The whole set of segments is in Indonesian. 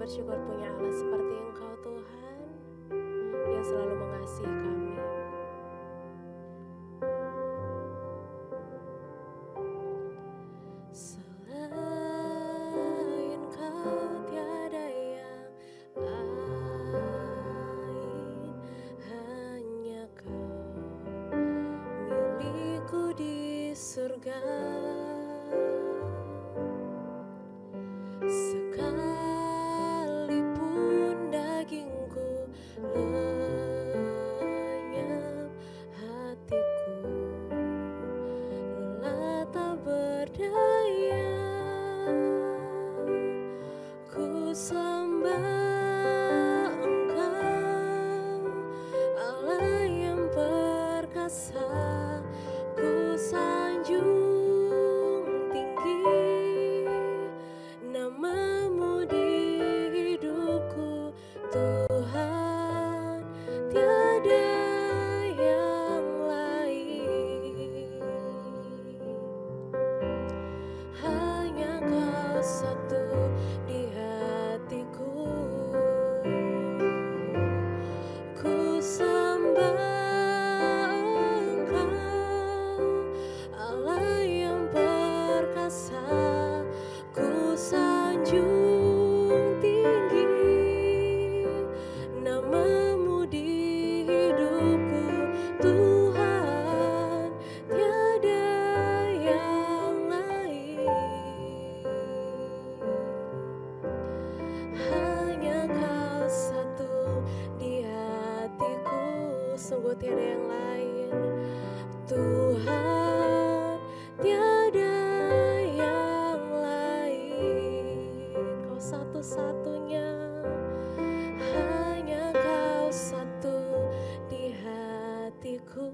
bersyukur punya Allah seperti Engkau Tuhan, yang selalu mengasihi kami. Selain Kau tiada yang lain, hanya Kau milikku di surga. Sekalipun dagingku lenyap, hatiku lelah tak berdaya. Ku sembah Engkau, Allah yang perkasa. Ku sanjung tinggi namamu di hidupku, Tuhan, tiada yang lain. Hanya Kau satu di hatiku. Ku sembah Engkau, Allah yang perkasa. Ku sanjung tinggi namamu di hidupku, Tuhan, tiada yang lain. Hanya Kau satu di hatiku, sungguh tiada yang lain. Tuhan, tiada yang lain. Kau satu-satunya, hanya Kau satu di hatiku.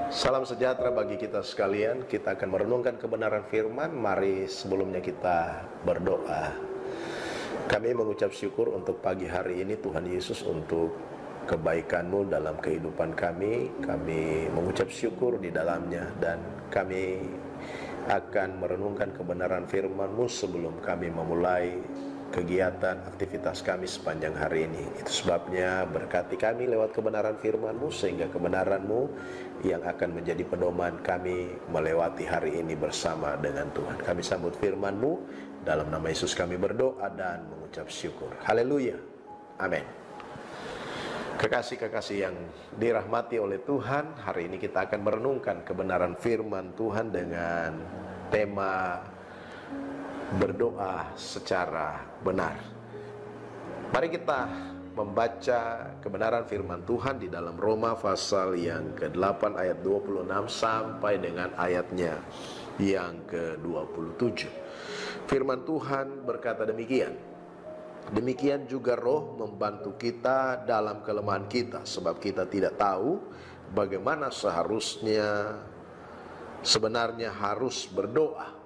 Salam sejahtera bagi kita sekalian. Kita akan merenungkan kebenaran firman. Mari sebelumnya kita berdoa. Kami mengucap syukur untuk pagi hari ini Tuhan Yesus, untuk kebaikan-Mu dalam kehidupan kami. Kami mengucap syukur di dalamnya, dan kami akan merenungkan kebenaran firman-Mu sebelum kami memulai kegiatan aktivitas kami sepanjang hari ini. Itu sebabnya berkati kami lewat kebenaran firman-Mu, sehingga kebenaran-Mu yang akan menjadi pedoman kami melewati hari ini bersama dengan Tuhan. Kami sambut firman-Mu, dalam nama Yesus kami berdoa dan mengucap syukur. Haleluya, amin. Kekasih-kekasih yang dirahmati oleh Tuhan, hari ini kita akan merenungkan kebenaran firman Tuhan dengan tema berdoa secara benar. Mari kita membaca kebenaran firman Tuhan di dalam Roma pasal yang ke-8 ayat 26 sampai dengan ayatnya yang ke-27. Firman Tuhan berkata demikian. Demikian juga Roh membantu kita dalam kelemahan kita, sebab kita tidak tahu bagaimana sebenarnya harus berdoa.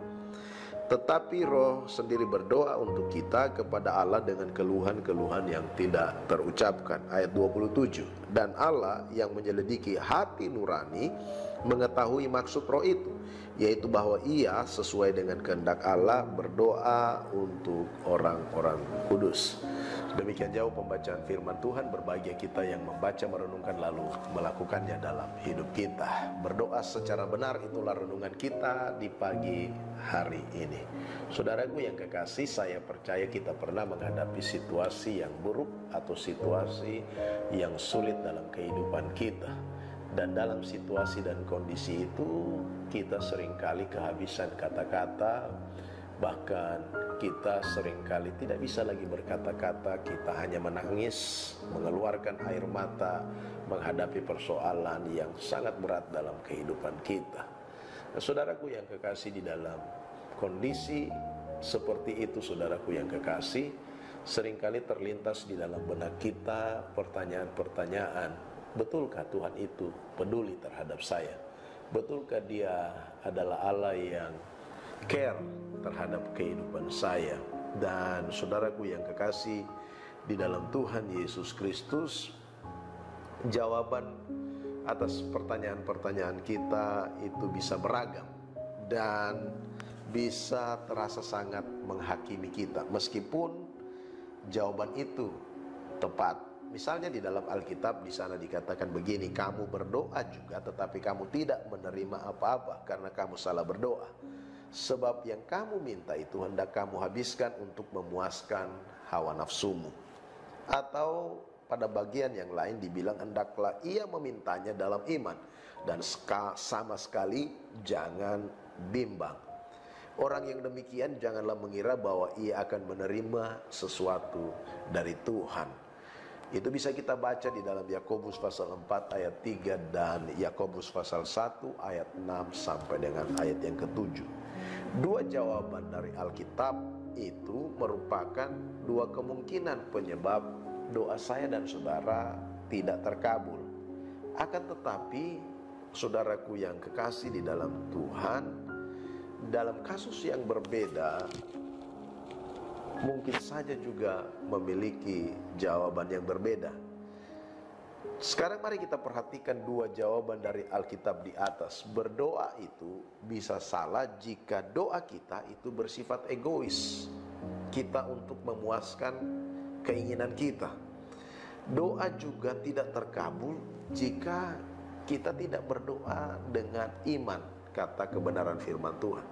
Tetapi Roh sendiri berdoa untuk kita kepada Allah dengan keluhan-keluhan yang tidak terucapkan. Ayat 27. Dan Allah yang menyelidiki hati nurani mengetahui maksud Roh itu, yaitu bahwa Ia sesuai dengan kehendak Allah berdoa untuk orang-orang kudus. Demikian jauh pembacaan firman Tuhan. Berbahagia kita yang membaca, merenungkan, lalu melakukannya dalam hidup kita. Berdoa secara benar, itulah renungan kita di pagi hari ini. Saudaraku yang kekasih, saya percaya kita pernah menghadapi situasi yang buruk atau situasi yang sulit dalam kehidupan kita. Dan dalam situasi dan kondisi itu, kita seringkali kehabisan kata-kata. Bahkan kita seringkali tidak bisa lagi berkata-kata. Kita hanya menangis, mengeluarkan air mata, menghadapi persoalan yang sangat berat dalam kehidupan kita. Nah, saudaraku yang kekasih, di dalam kondisi seperti itu, saudaraku yang kekasih, seringkali terlintas di dalam benak kita pertanyaan-pertanyaan. Betulkah Tuhan itu peduli terhadap saya? Betulkah Dia adalah Allah yang care terhadap kehidupan saya. Dan saudaraku yang kekasih di dalam Tuhan Yesus Kristus, jawaban atas pertanyaan-pertanyaan kita itu bisa beragam dan bisa terasa sangat menghakimi kita, meskipun jawaban itu tepat. Misalnya di dalam Alkitab di sana dikatakan begini, kamu berdoa juga tetapi kamu tidak menerima apa-apa karena kamu salah berdoa. Sebab yang kamu minta itu hendak kamu habiskan untuk memuaskan hawa nafsumu. Atau pada bagian yang lain dibilang hendaklah ia memintanya dalam iman dan sama sekali jangan bimbang. Orang yang demikian janganlah mengira bahwa ia akan menerima sesuatu dari Tuhan. Itu bisa kita baca di dalam Yakobus pasal 4 ayat 3 dan Yakobus pasal 1 ayat 6 sampai dengan ayat yang ke-7. Dua jawaban dari Alkitab itu merupakan dua kemungkinan penyebab doa saya dan saudara tidak terkabul. Akan tetapi, saudaraku yang kekasih di dalam Tuhan, dalam kasus yang berbeda mungkin saja juga memiliki jawaban yang berbeda. Sekarang mari kita perhatikan dua jawaban dari Alkitab di atas. Berdoa itu bisa salah jika doa kita itu bersifat egois, kita untuk memuaskan keinginan kita. Doa juga tidak terkabul jika kita tidak berdoa dengan iman, kata kebenaran firman Tuhan.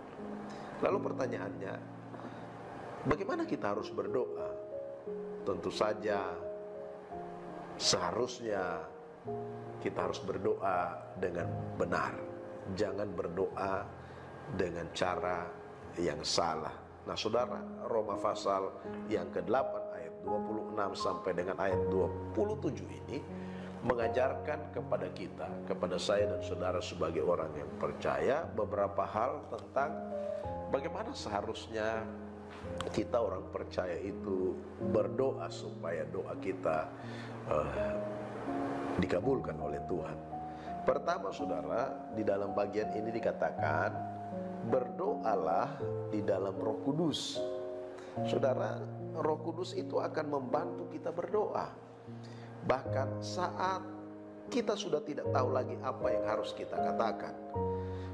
Lalu pertanyaannya, bagaimana kita harus berdoa? Tentu saja seharusnya kita harus berdoa dengan benar. Jangan berdoa dengan cara yang salah. Nah saudara, Roma pasal yang ke-8 ayat 26 sampai dengan ayat 27 ini mengajarkan kepada kita, kepada saya dan saudara sebagai orang yang percaya, beberapa hal tentang bagaimana seharusnya kita orang percaya itu berdoa supaya doa kita dikabulkan oleh Tuhan. Pertama saudara, di dalam bagian ini dikatakan berdoalah di dalam Roh Kudus. Saudara, Roh Kudus itu akan membantu kita berdoa. Bahkan saat kita sudah tidak tahu lagi apa yang harus kita katakan.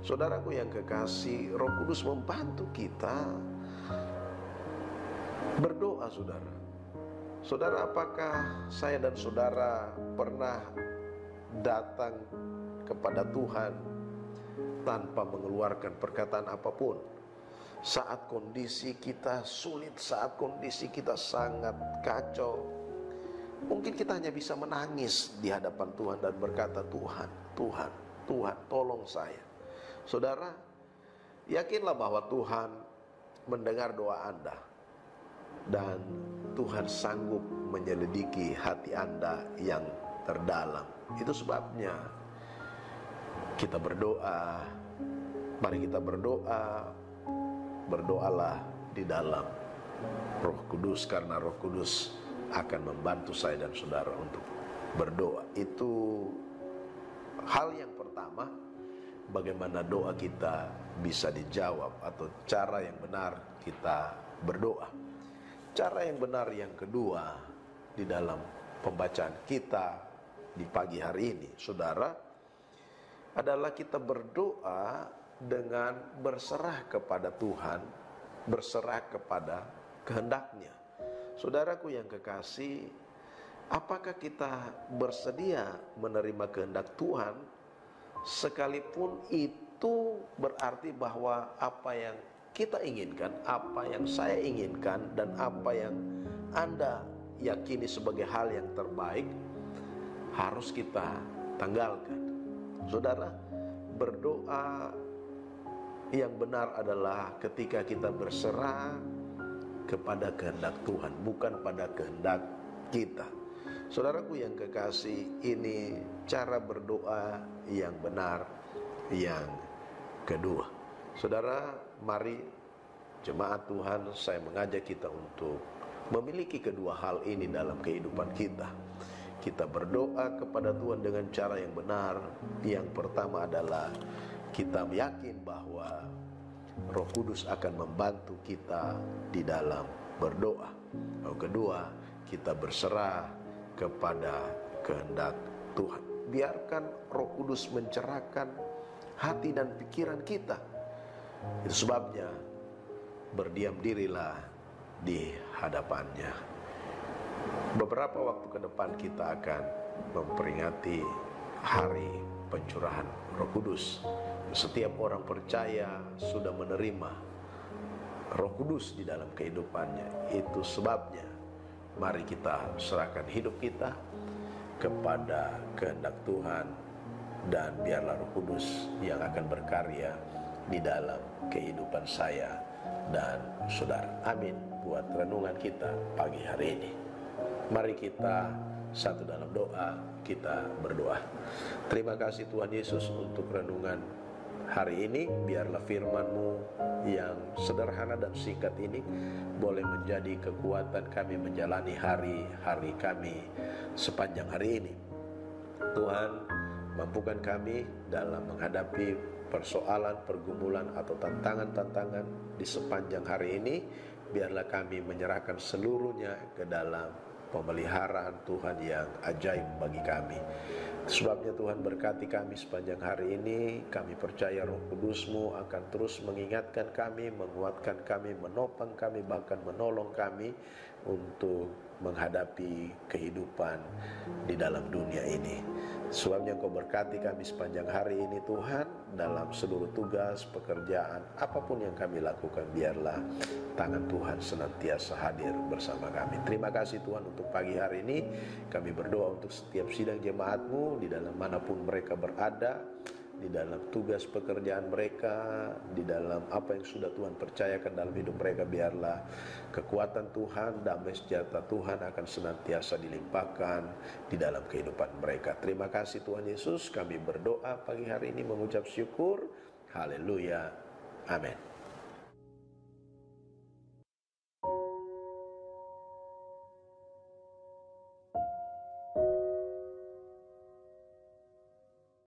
Saudaraku yang kekasih, Roh Kudus membantu kita berdoa, saudara. Saudara, apakah saya dan saudara pernah datang kepada Tuhan tanpa mengeluarkan perkataan apapun? Saat kondisi kita sulit, saat kondisi kita sangat kacau, mungkin kita hanya bisa menangis di hadapan Tuhan dan berkata, Tuhan, Tuhan, Tuhan, tolong saya. Saudara, yakinlah bahwa Tuhan mendengar doa Anda dan Tuhan sanggup menyelidiki hati Anda yang terdalam. Itu sebabnya kita berdoa. Mari kita berdoa. Berdoalah di dalam Roh Kudus, karena Roh Kudus akan membantu saya dan saudara untuk berdoa. Itu hal yang pertama, bagaimana doa kita bisa dijawab atau cara yang benar kita berdoa. Cara yang benar yang kedua di dalam pembacaan kita di pagi hari ini, saudara, adalah kita berdoa dengan berserah kepada Tuhan, berserah kepada kehendak-Nya. Saudaraku yang kekasih, apakah kita bersedia menerima kehendak Tuhan, sekalipun itu berarti bahwa apa yang kita inginkan, apa yang saya inginkan, dan apa yang Anda yakini sebagai hal yang terbaik harus kita tanggalkan. Saudara, berdoa yang benar adalah ketika kita berserah kepada kehendak Tuhan, bukan pada kehendak kita. Saudaraku yang kekasih, ini cara berdoa yang benar yang kedua. Saudara, mari jemaat Tuhan, saya mengajak kita untuk memiliki kedua hal ini dalam kehidupan kita. Kita berdoa kepada Tuhan dengan cara yang benar. Yang pertama adalah kita yakin bahwa Roh Kudus akan membantu kita di dalam berdoa. Lalu kedua, kita berserah kepada kehendak Tuhan. Biarkan Roh Kudus mencerahkan hati dan pikiran kita. Itu sebabnya berdiam dirilah di hadapannya. Beberapa waktu ke depan kita akan memperingati hari pencurahan Roh Kudus. Setiap orang percaya sudah menerima Roh Kudus di dalam kehidupannya. Itu sebabnya mari kita serahkan hidup kita kepada kehendak Tuhan, dan biarlah Roh Kudus yang akan berkarya di dalam kehidupan saya dan saudara. Amin. Buat renungan kita pagi hari ini, mari kita satu dalam doa, kita berdoa. Terima kasih Tuhan Yesus untuk renungan hari ini. Biarlah firman-Mu yang sederhana dan singkat ini boleh menjadi kekuatan kami menjalani hari-hari kami sepanjang hari ini. Tuhan, mampukan kami dalam menghadapi persoalan, pergumulan atau tantangan-tantangan di sepanjang hari ini. Biarlah kami menyerahkan seluruhnya ke dalam pemeliharaan Tuhan yang ajaib bagi kami. Sebabnya Tuhan berkati kami sepanjang hari ini. Kami percaya Roh Kudus-Mu akan terus mengingatkan kami, menguatkan kami, menopang kami, bahkan menolong kami untuk menghadapi kehidupan di dalam dunia ini. Sebabnya Engkau berkati kami sepanjang hari ini Tuhan, dalam seluruh tugas, pekerjaan, apapun yang kami lakukan, biarlah tangan Tuhan senantiasa hadir bersama kami. Terima kasih Tuhan untuk pagi hari ini. Kami berdoa untuk setiap sidang jemaat-Mu di dalam manapun mereka berada, di dalam tugas pekerjaan mereka, di dalam apa yang sudah Tuhan percayakan dalam hidup mereka. Biarlah kekuatan Tuhan, damai sejahtera Tuhan akan senantiasa dilimpahkan di dalam kehidupan mereka. Terima kasih Tuhan Yesus. Kami berdoa pagi hari ini mengucap syukur. Haleluya. Amin.